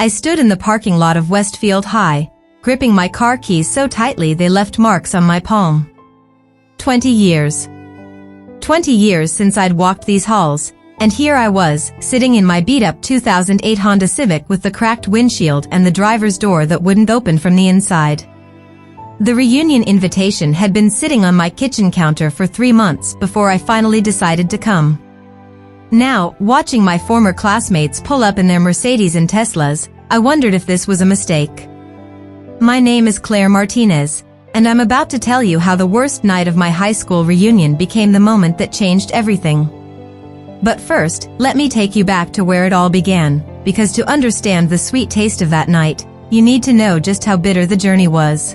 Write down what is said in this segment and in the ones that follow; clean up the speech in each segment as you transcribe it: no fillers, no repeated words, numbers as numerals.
I stood in the parking lot of Westfield High, gripping my car keys so tightly they left marks on my palm. 20 years. 20 years since I'd walked these halls, and here I was, sitting in my beat-up 2008 Honda Civic with the cracked windshield and the driver's door that wouldn't open from the inside. The reunion invitation had been sitting on my kitchen counter for 3 months before I finally decided to come. Now, watching my former classmates pull up in their Mercedes and Teslas, I wondered if this was a mistake. My name is Claire Martinez, and I'm about to tell you how the worst night of my high school reunion became the moment that changed everything. But first, let me take you back to where it all began, because to understand the sweet taste of that night, you need to know just how bitter the journey was.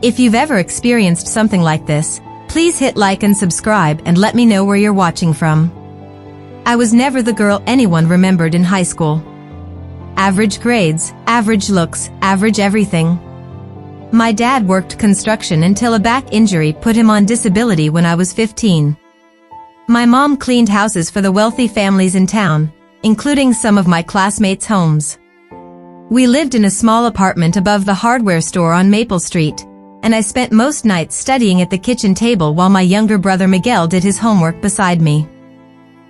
If you've ever experienced something like this, please hit like and subscribe and let me know where you're watching from. I was never the girl anyone remembered in high school. Average grades, average looks, average everything. My dad worked construction until a back injury put him on disability when I was 15. My mom cleaned houses for the wealthy families in town, including some of my classmates' homes. We lived in a small apartment above the hardware store on Maple Street, and I spent most nights studying at the kitchen table while my younger brother Miguel did his homework beside me.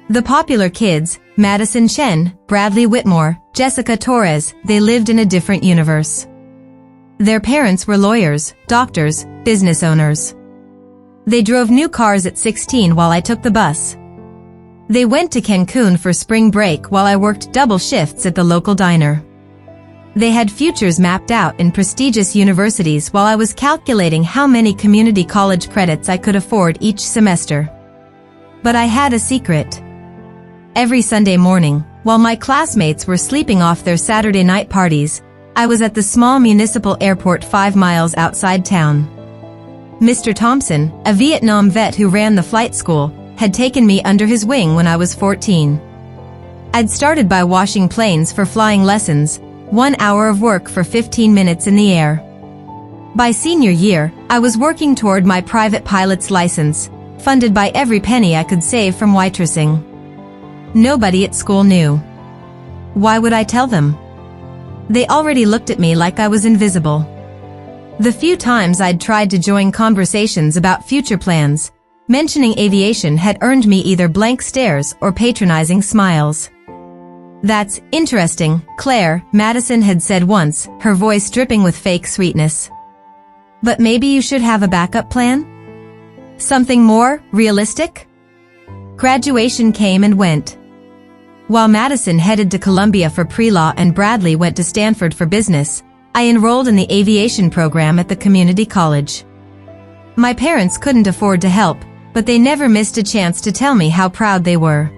The popular kids, Madison Chen, Bradley Whitmore, Jessica Torres, they lived in a different universe. Their parents were lawyers, doctors, business owners. They drove new cars at 16 while I took the bus. They went to Cancun for spring break while I worked double shifts at the local diner. They had futures mapped out in prestigious universities while I was calculating how many community college credits I could afford each semester. But I had a secret. Every Sunday morning, while my classmates were sleeping off their Saturday night parties, I was at the small municipal airport 5 miles outside town. Mr. Thompson, a Vietnam vet who ran the flight school, had taken me under his wing when I was 14. I'd started by washing planes for flying lessons, 1 hour of work for 15 minutes in the air. By senior year, I was working toward my private pilot's license, funded by every penny I could save from waitressing. Nobody at school knew. Why would I tell them? They already looked at me like I was invisible. The few times I'd tried to join conversations about future plans, mentioning aviation had earned me either blank stares or patronizing smiles. "That's interesting, Claire," Madison had said once, her voice dripping with fake sweetness. "But maybe you should have a backup plan? Something more realistic?" Graduation came and went. While Madison headed to Columbia for pre-law and Bradley went to Stanford for business, I enrolled in the aviation program at the community college. My parents couldn't afford to help, but they never missed a chance to tell me how proud they were.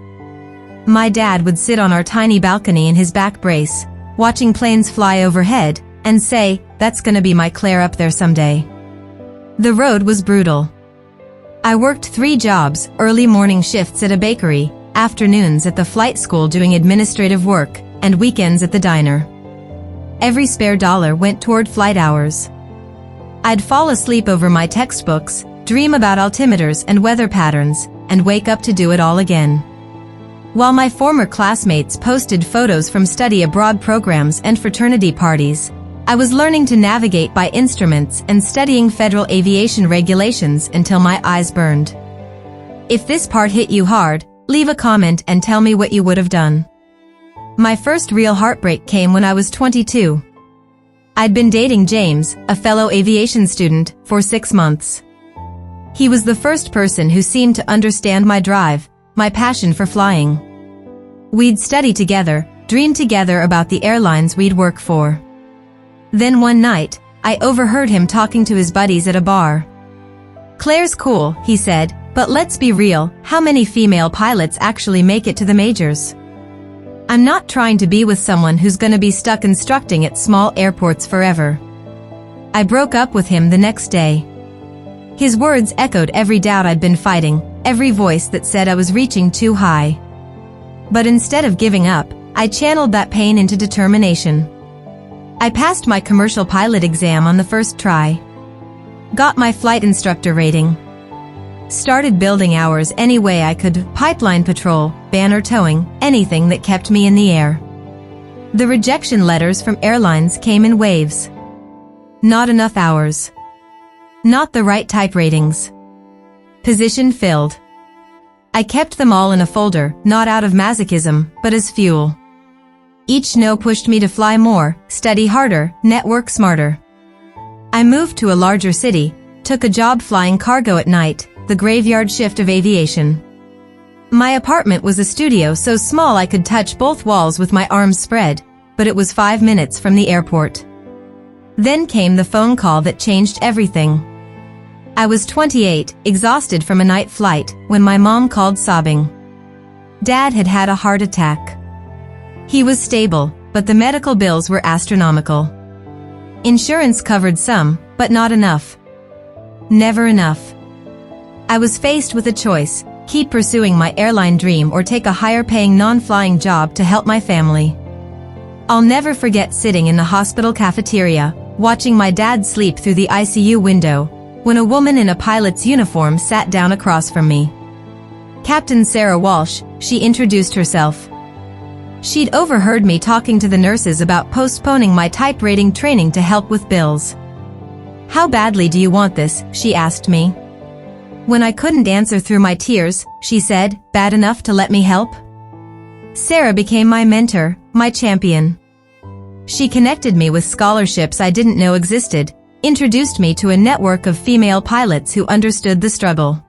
My dad would sit on our tiny balcony in his back brace, watching planes fly overhead, and say, "That's gonna be my Claire up there someday." The road was brutal. I worked 3 jobs, early morning shifts at a bakery, afternoons at the flight school doing administrative work, and weekends at the diner. Every spare dollar went toward flight hours. I'd fall asleep over my textbooks, dream about altimeters and weather patterns, and wake up to do it all again. While my former classmates posted photos from study abroad programs and fraternity parties, I was learning to navigate by instruments and studying federal aviation regulations until my eyes burned. If this part hit you hard, leave a comment and tell me what you would have done. My first real heartbreak came when I was 22. I'd been dating James, a fellow aviation student, for 6 months. He was the first person who seemed to understand my drive, my passion for flying. We'd study together, dream together about the airlines we'd work for. Then one night, I overheard him talking to his buddies at a bar. "Claire's cool," he said, "but let's be real, how many female pilots actually make it to the majors? I'm not trying to be with someone who's gonna be stuck instructing at small airports forever." I broke up with him the next day. His words echoed every doubt I'd been fighting, every voice that said I was reaching too high. But instead of giving up, I channeled that pain into determination. I passed my commercial pilot exam on the first try. Got my flight instructor rating. Started building hours any way I could, pipeline patrol, banner towing, anything that kept me in the air. The rejection letters from airlines came in waves. Not enough hours. Not the right type ratings. Position filled. I kept them all in a folder, not out of masochism, but as fuel. Each no pushed me to fly more, study harder, network smarter. I moved to a larger city, took a job flying cargo at night, the graveyard shift of aviation. My apartment was a studio so small I could touch both walls with my arms spread, but it was 5 minutes from the airport. Then came the phone call that changed everything. I was 28, exhausted from a night flight, when my mom called sobbing. Dad had had a heart attack. He was stable, but the medical bills were astronomical. Insurance covered some, but not enough. Never enough. I was faced with a choice: keep pursuing my airline dream or take a higher-paying non-flying job to help my family. I'll never forget sitting in the hospital cafeteria, watching my dad sleep through the ICU window, when a woman in a pilot's uniform sat down across from me. Captain Sarah Walsh, she introduced herself. She'd overheard me talking to the nurses about postponing my type rating training to help with bills. "How badly do you want this?" she asked me. When I couldn't answer through my tears, she said, "Bad enough to let me help?" Sarah became my mentor, my champion. She connected me with scholarships I didn't know existed, introduced me to a network of female pilots who understood the struggle.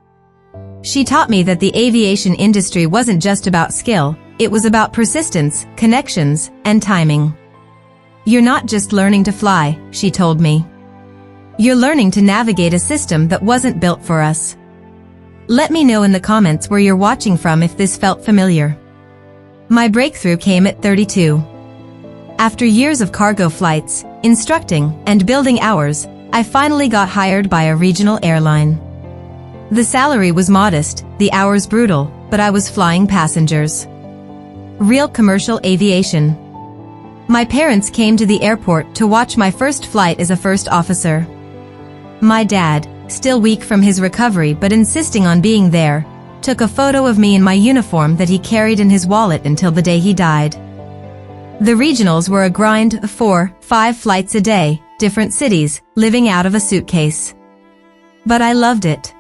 She taught me that the aviation industry wasn't just about skill, it was about persistence, connections, and timing. "You're not just learning to fly," she told me. "You're learning to navigate a system that wasn't built for us." Let me know in the comments where you're watching from if this felt familiar. My breakthrough came at 32. After years of cargo flights, instructing, and building hours, I finally got hired by a regional airline. The salary was modest, the hours brutal, but I was flying passengers. Real commercial aviation. My parents came to the airport to watch my first flight as a first officer. My dad, still weak from his recovery but insisting on being there, took a photo of me in my uniform that he carried in his wallet until the day he died. The regionals were a grind of 4-5 flights a day, different cities, living out of a suitcase. But I loved it.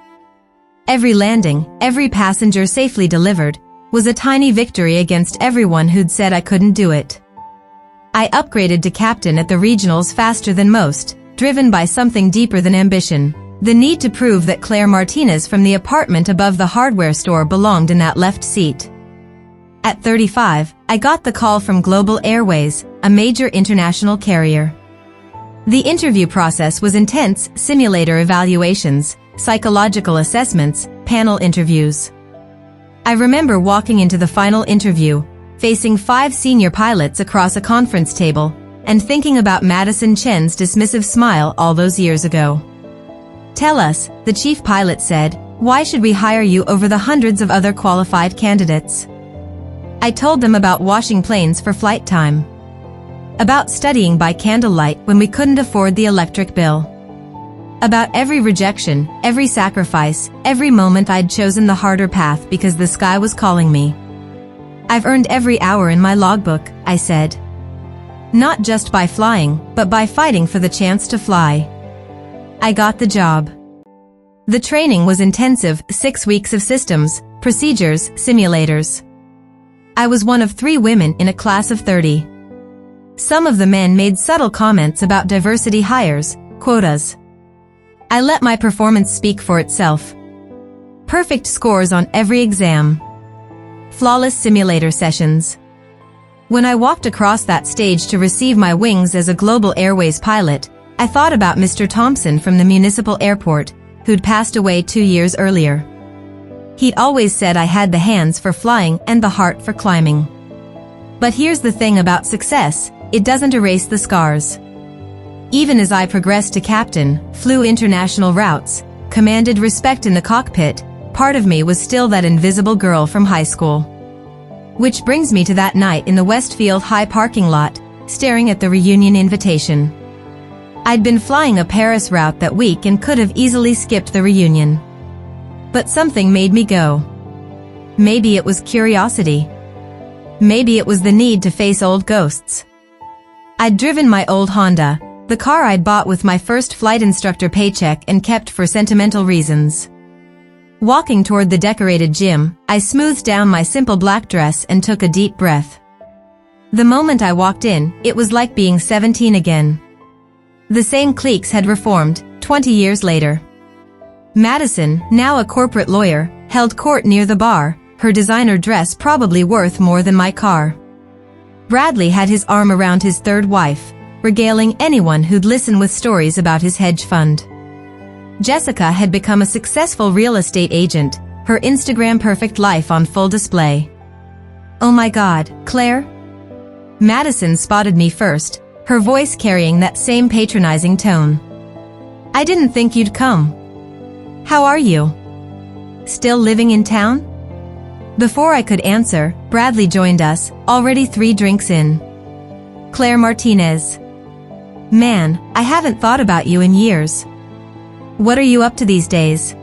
Every landing, every passenger safely delivered, was a tiny victory against everyone who'd said I couldn't do it. I upgraded to captain at the regionals faster than most, driven by something deeper than ambition, the need to prove that Claire Martinez from the apartment above the hardware store belonged in that left seat. At 35, I got the call from Global Airways, a major international carrier. The interview process was intense: simulator evaluations, psychological assessments, panel interviews. I remember walking into the final interview, facing 5 senior pilots across a conference table, and thinking about Madison Chen's dismissive smile all those years ago. "Tell us," the chief pilot said, "why should we hire you over the hundreds of other qualified candidates?" I told them about washing planes for flight time. About studying by candlelight when we couldn't afford the electric bill. About every rejection, every sacrifice, every moment I'd chosen the harder path because the sky was calling me. "I've earned every hour in my logbook," I said. "Not just by flying, but by fighting for the chance to fly." I got the job. The training was intensive: 6 weeks of systems, procedures, simulators. I was one of 3 women in a class of 30. Some of the men made subtle comments about diversity hires, quotas. I let my performance speak for itself. Perfect scores on every exam. Flawless simulator sessions. When I walked across that stage to receive my wings as a Global Airways pilot, I thought about Mr. Thompson from the municipal airport, who'd passed away 2 years earlier. He'd always said I had the hands for flying and the heart for climbing. But here's the thing about success: it doesn't erase the scars. Even as I progressed to captain, flew international routes, commanded respect in the cockpit, part of me was still that invisible girl from high school. Which brings me to that night in the Westfield High parking lot, staring at the reunion invitation. I'd been flying a Paris route that week and could have easily skipped the reunion. But something made me go. Maybe it was curiosity. Maybe it was the need to face old ghosts. I'd driven my old Honda, the car I'd bought with my first flight instructor paycheck and kept for sentimental reasons. Walking toward the decorated gym, I smoothed down my simple black dress and took a deep breath. The moment I walked in, it was like being 17 again. The same cliques had reformed, 20 years later. Madison, now a corporate lawyer, held court near the bar, her designer dress probably worth more than my car. Bradley had his arm around his third wife, regaling anyone who'd listen with stories about his hedge fund. Jessica had become a successful real estate agent, her Instagram perfect life on full display. "Oh my God, Claire?" Madison spotted me first, her voice carrying that same patronizing tone. "I didn't think you'd come. How are you? Still living in town?" Before I could answer, Bradley joined us, already 3 drinks in. "Claire Martinez. Man, I haven't thought about you in years. What are you up to these days?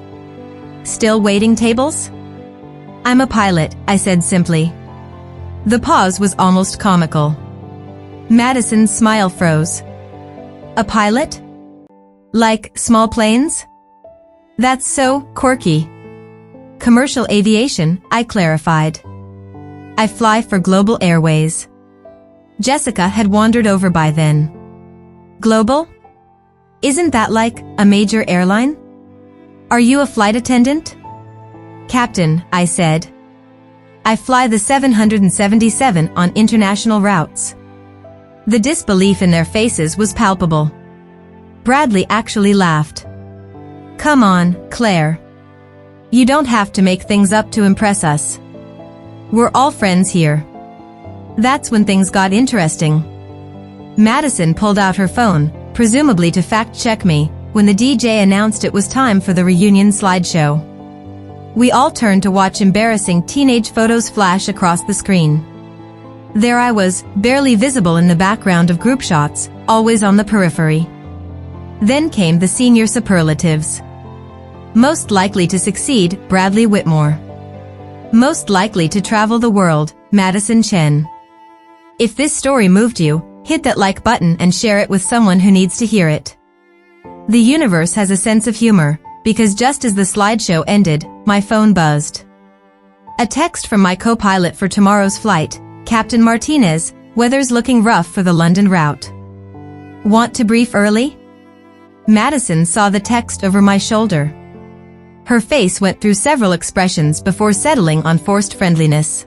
Still waiting tables?" "I'm a pilot," I said simply. The pause was almost comical. Madison's smile froze. "A pilot? Like small planes?" "That's so quirky." "Commercial aviation," I clarified. "I fly for Global Airways." Jessica had wandered over by then. "Global? Isn't that like a major airline? Are you a flight attendant?" "Captain," I said. "I fly the 777 on international routes." The disbelief in their faces was palpable. Bradley actually laughed. "Come on, Claire. You don't have to make things up to impress us. We're all friends here." That's when things got interesting. Madison pulled out her phone, presumably to fact-check me, when the DJ announced it was time for the reunion slideshow. We all turned to watch embarrassing teenage photos flash across the screen. There I was, barely visible in the background of group shots, always on the periphery. Then came the senior superlatives. Most likely to succeed, Bradley Whitmore. Most likely to travel the world, Madison Chen. If this story moved you, hit that like button and share it with someone who needs to hear it. The universe has a sense of humor, because just as the slideshow ended, my phone buzzed. A text from my co-pilot for tomorrow's flight, Captain Martinez, "Weather's looking rough for the London route. Want to brief early?" Madison saw the text over my shoulder. Her face went through several expressions before settling on forced friendliness.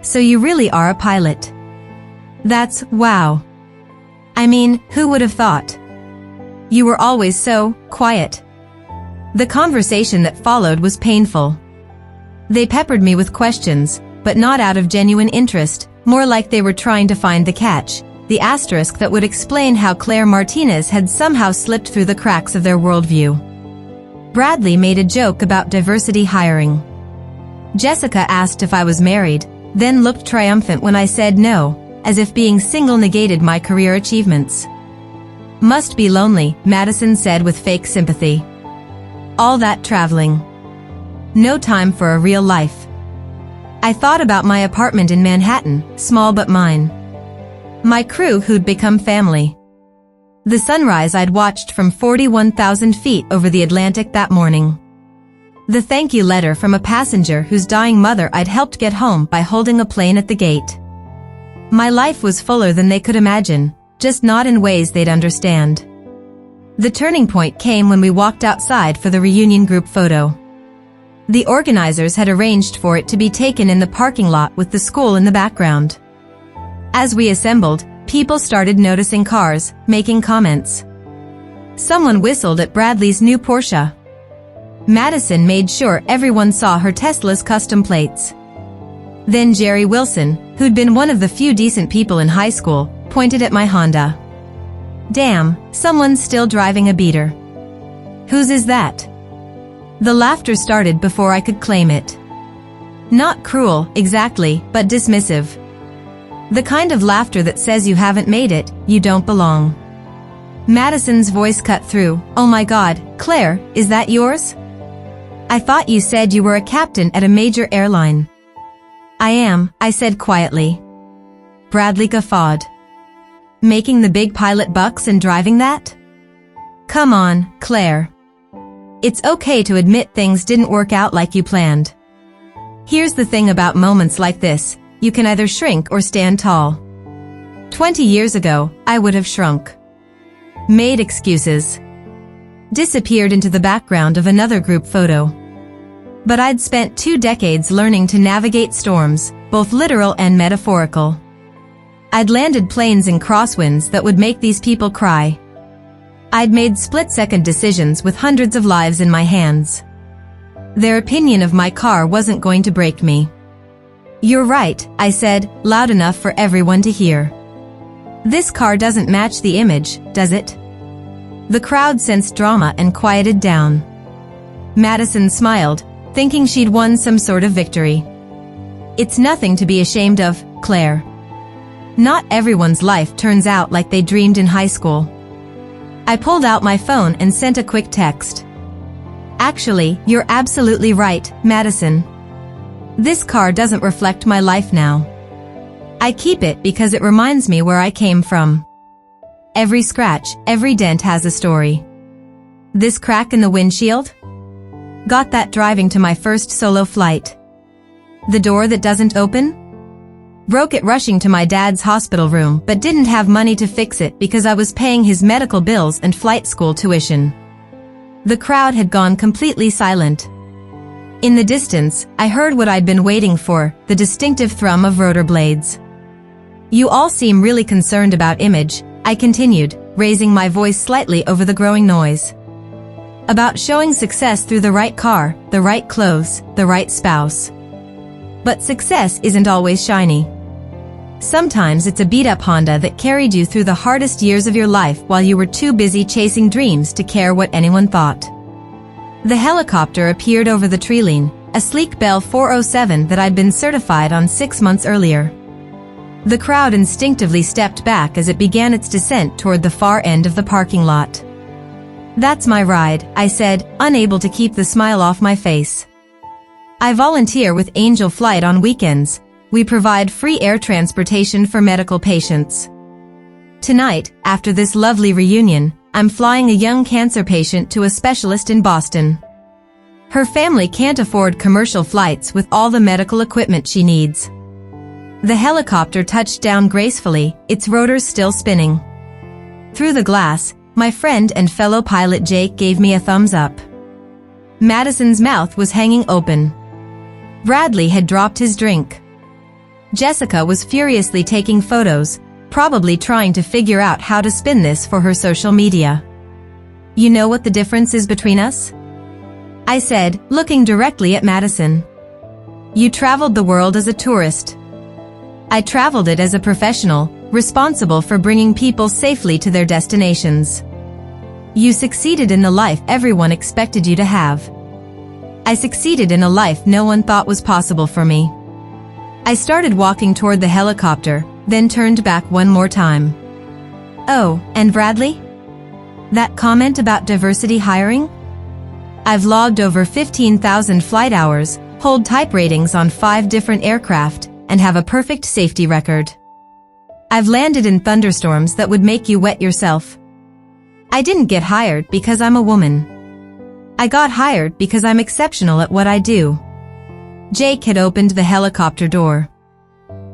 "So you really are a pilot. That's wow. I mean, who would have thought? You were always so quiet." The conversation that followed was painful. They peppered me with questions, but not out of genuine interest, more like they were trying to find the catch, the asterisk that would explain how Claire Martinez had somehow slipped through the cracks of their worldview. Bradley made a joke about diversity hiring. Jessica asked if I was married, then looked triumphant when I said no, as if being single negated my career achievements. "Must be lonely," Madison said with fake sympathy. "All that traveling. No time for a real life." I thought about my apartment in Manhattan, small but mine. My crew who'd become family. The sunrise I'd watched from 41,000 feet over the Atlantic that morning. The thank you letter from a passenger whose dying mother I'd helped get home by holding a plane at the gate. My life was fuller than they could imagine, just not in ways they'd understand. The turning point came when we walked outside for the reunion group photo. The organizers had arranged for it to be taken in the parking lot with the school in the background. As we assembled, people started noticing cars, making comments. Someone whistled at Bradley's new Porsche. Madison made sure everyone saw her Tesla's custom plates. Then Jerry Wilson, who'd been one of the few decent people in high school, pointed at my Honda. "Damn, someone's still driving a beater. Whose is that?" The laughter started before I could claim it. Not cruel, exactly, but dismissive. The kind of laughter that says you haven't made it, you don't belong. Madison's voice cut through. "Oh my God, Claire, is that yours? I thought you said you were a captain at a major airline." "I am," I said quietly. Bradley guffawed. Making the big pilot bucks and driving that? Come on, Claire. It's okay to admit things didn't work out like you planned. Here's the thing about moments like this, you can either shrink or stand tall. 20 years ago, I would have shrunk. Made excuses. Disappeared into the background of another group photo. But I'd spent 2 decades learning to navigate storms, both literal and metaphorical. I'd landed planes in crosswinds that would make these people cry. I'd made split-second decisions with hundreds of lives in my hands. Their opinion of my car wasn't going to break me. You're right, I said, loud enough for everyone to hear. This car doesn't match the image, does it? The crowd sensed drama and quieted down. Madison smiled, thinking she'd won some sort of victory. It's nothing to be ashamed of, Claire. Not everyone's life turns out like they dreamed in high school. I pulled out my phone and sent a quick text. Actually, you're absolutely right, Madison. This car doesn't reflect my life now. I keep it because it reminds me where I came from. Every scratch, every dent has a story. This crack in the windshield? Got that driving to my first solo flight. The door that doesn't open? Broke it rushing to my dad's hospital room but didn't have money to fix it because I was paying his medical bills and flight school tuition. The crowd had gone completely silent. In the distance, I heard what I'd been waiting for, the distinctive thrum of rotor blades. You all seem really concerned about image, I continued, raising my voice slightly over the growing noise. About showing success through the right car, the right clothes, the right spouse. But success isn't always shiny. Sometimes it's a beat-up Honda that carried you through the hardest years of your life while you were too busy chasing dreams to care what anyone thought. The helicopter appeared over the treeline, a sleek Bell 407 that I'd been certified on 6 months earlier. The crowd instinctively stepped back as it began its descent toward the far end of the parking lot. That's my ride, I said, unable to keep the smile off my face. I volunteer with Angel Flight on weekends. We provide free air transportation for medical patients. Tonight, after this lovely reunion, I'm flying a young cancer patient to a specialist in Boston. Her family can't afford commercial flights with all the medical equipment she needs. The helicopter touched down gracefully, its rotors still spinning. Through the glass, my friend and fellow pilot Jake gave me a thumbs up. Madison's mouth was hanging open. Bradley had dropped his drink. Jessica was furiously taking photos, probably trying to figure out how to spin this for her social media. You know what the difference is between us? I said, looking directly at Madison. You traveled the world as a tourist. I traveled it as a professional, responsible for bringing people safely to their destinations. You succeeded in the life everyone expected you to have. I succeeded in a life no one thought was possible for me. I started walking toward the helicopter, then turned back one more time. Oh, and Bradley? That comment about diversity hiring? I've logged over 15,000 flight hours, hold type ratings on 5 different aircraft, and have a perfect safety record. I've landed in thunderstorms that would make you wet yourself. I didn't get hired because I'm a woman. I got hired because I'm exceptional at what I do. Jake had opened the helicopter door.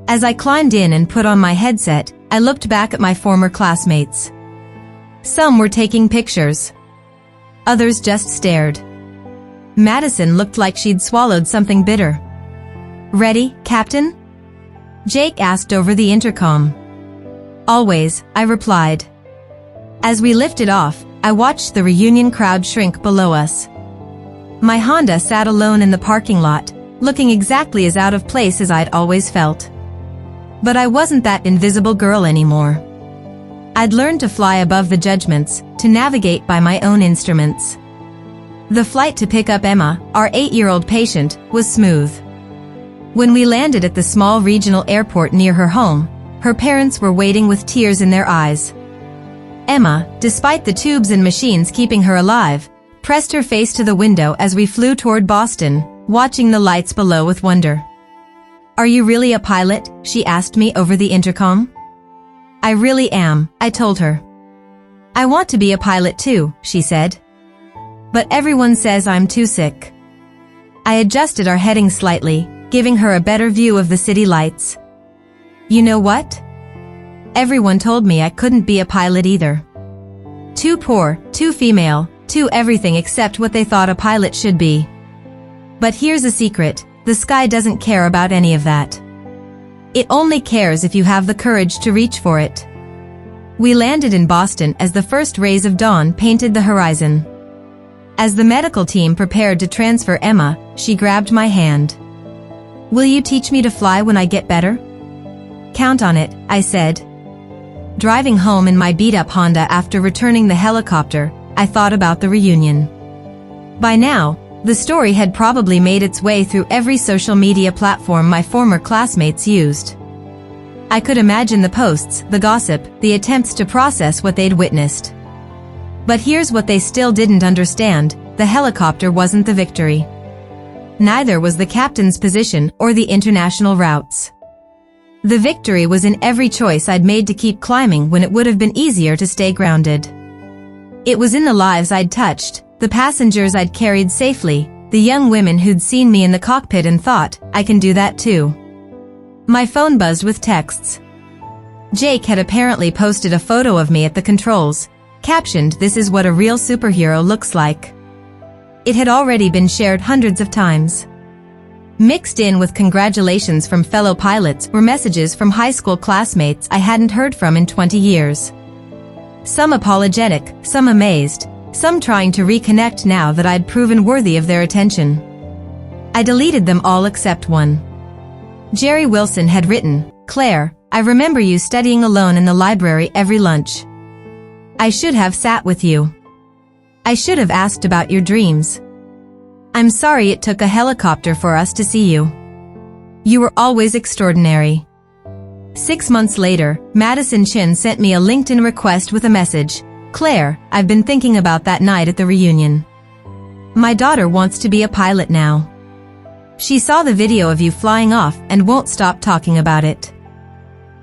As I climbed in and put on my headset, I looked back at my former classmates. Some were taking pictures. Others just stared. Madison looked like she'd swallowed something bitter. Ready, Captain? Jake asked over the intercom. Always, I replied. As we lifted off, I watched the reunion crowd shrink below us. My Honda sat alone in the parking lot, looking exactly as out of place as I'd always felt. But I wasn't that invisible girl anymore. I'd learned to fly above the judgments, to navigate by my own instruments. The flight to pick up Emma, our 8-year-old patient, was smooth. When we landed at the small regional airport near her home, her parents were waiting with tears in their eyes. Emma, despite the tubes and machines keeping her alive, pressed her face to the window as we flew toward Boston, watching the lights below with wonder. Are you really a pilot? She asked me over the intercom. I really am, I told her. I want to be a pilot too, she said. But everyone says I'm too sick. I adjusted our heading slightly, giving her a better view of the city lights. You know what? Everyone told me I couldn't be a pilot either. Too poor, too female, too everything except what they thought a pilot should be. But here's a secret, the sky doesn't care about any of that. It only cares if you have the courage to reach for it. We landed in Boston as the first rays of dawn painted the horizon. As the medical team prepared to transfer Emma, she grabbed my hand. Will you teach me to fly when I get better? Count on it, I said. Driving home in my beat-up Honda after returning the helicopter, I thought about the reunion. By now, the story had probably made its way through every social media platform my former classmates used. I could imagine the posts, the gossip, the attempts to process what they'd witnessed. But here's what they still didn't understand, the helicopter wasn't the victory. Neither was the captain's position or the international routes. The victory was in every choice I'd made to keep climbing when it would have been easier to stay grounded. It was in the lives I'd touched, the passengers I'd carried safely, the young women who'd seen me in the cockpit and thought, I can do that too. My phone buzzed with texts. Jake had apparently posted a photo of me at the controls, captioned, "This is what a real superhero looks like." It had already been shared hundreds of times. Mixed in with congratulations from fellow pilots were messages from high school classmates I hadn't heard from in 20 years. Some apologetic, some amazed, some trying to reconnect now that I'd proven worthy of their attention. I deleted them all except one. Jerry Wilson had written, "Claire, I remember you studying alone in the library every lunch. I should have sat with you. I should have asked about your dreams. I'm sorry it took a helicopter for us to see you. You were always extraordinary." 6 months later, Madison Chin sent me a LinkedIn request with a message, "Claire, I've been thinking about that night at the reunion. My daughter wants to be a pilot now. She saw the video of you flying off and won't stop talking about it.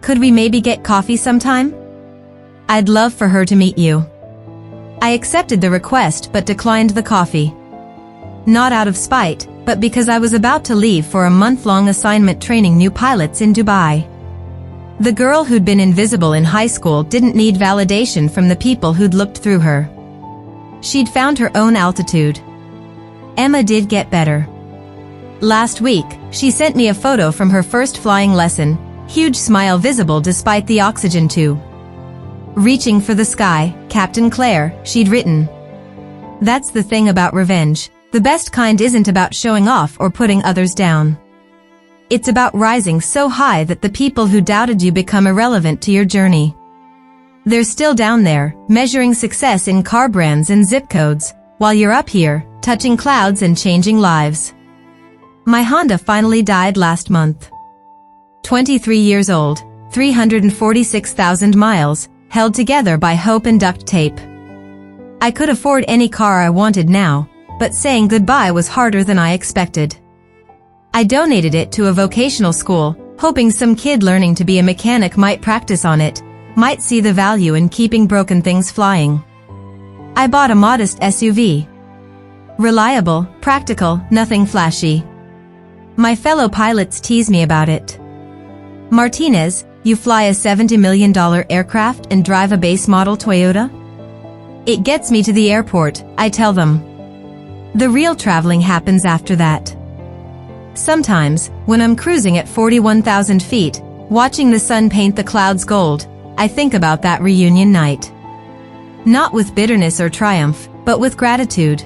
Could we maybe get coffee sometime? I'd love for her to meet you." I accepted the request but declined the coffee. Not out of spite, but because I was about to leave for a month-long assignment training new pilots in Dubai. The girl who'd been invisible in high school didn't need validation from the people who'd looked through her. She'd found her own altitude. Emma did get better. Last week, she sent me a photo from her first flying lesson, huge smile visible despite the oxygen tube. "Reaching for the sky, Captain Claire," she'd written. That's the thing about revenge. The best kind isn't about showing off or putting others down. It's about rising so high that the people who doubted you become irrelevant to your journey. They're still down there, measuring success in car brands and zip codes, while you're up here, touching clouds and changing lives. My Honda finally died last month. 23 years old, 346,000 miles, held together by hope and duct tape. I could afford any car I wanted now, but saying goodbye was harder than I expected. I donated it to a vocational school, hoping some kid learning to be a mechanic might practice on it, might see the value in keeping broken things flying. I bought a modest SUV. Reliable, practical, nothing flashy. My fellow pilots tease me about it. "Martinez, you fly a $70 million aircraft and drive a base model Toyota?" "It gets me to the airport," I tell them. The real traveling happens after that. Sometimes, when I'm cruising at 41,000 feet, watching the sun paint the clouds gold, I think about that reunion night. Not with bitterness or triumph, but with gratitude.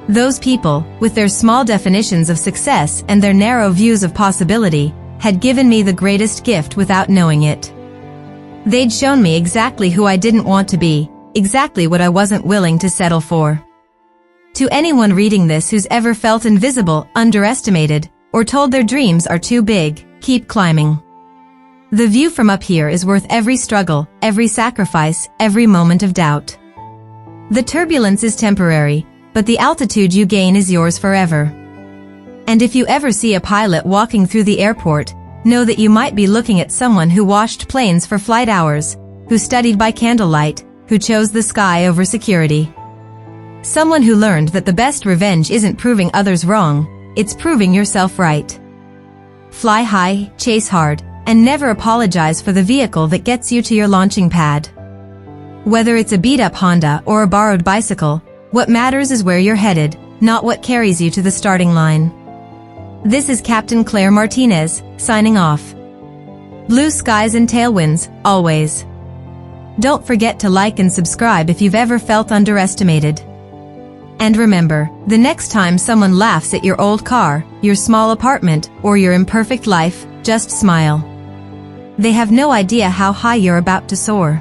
Those people, with their small definitions of success and their narrow views of possibility, had given me the greatest gift without knowing it. They'd shown me exactly who I didn't want to be, exactly what I wasn't willing to settle for. To anyone reading this who's ever felt invisible, underestimated, or told their dreams are too big, keep climbing. The view from up here is worth every struggle, every sacrifice, every moment of doubt. The turbulence is temporary, but the altitude you gain is yours forever. And if you ever see a pilot walking through the airport, know that you might be looking at someone who washed planes for flight hours, who studied by candlelight, who chose the sky over security. Someone who learned that the best revenge isn't proving others wrong, it's proving yourself right. Fly high, chase hard, and never apologize for the vehicle that gets you to your launching pad. Whether it's a beat-up Honda or a borrowed bicycle, what matters is where you're headed, not what carries you to the starting line. This is Captain Claire Martinez, signing off. Blue skies and tailwinds, always. Don't forget to like and subscribe if you've ever felt underestimated. And remember, the next time someone laughs at your old car, your small apartment, or your imperfect life, just smile. They have no idea how high you're about to soar.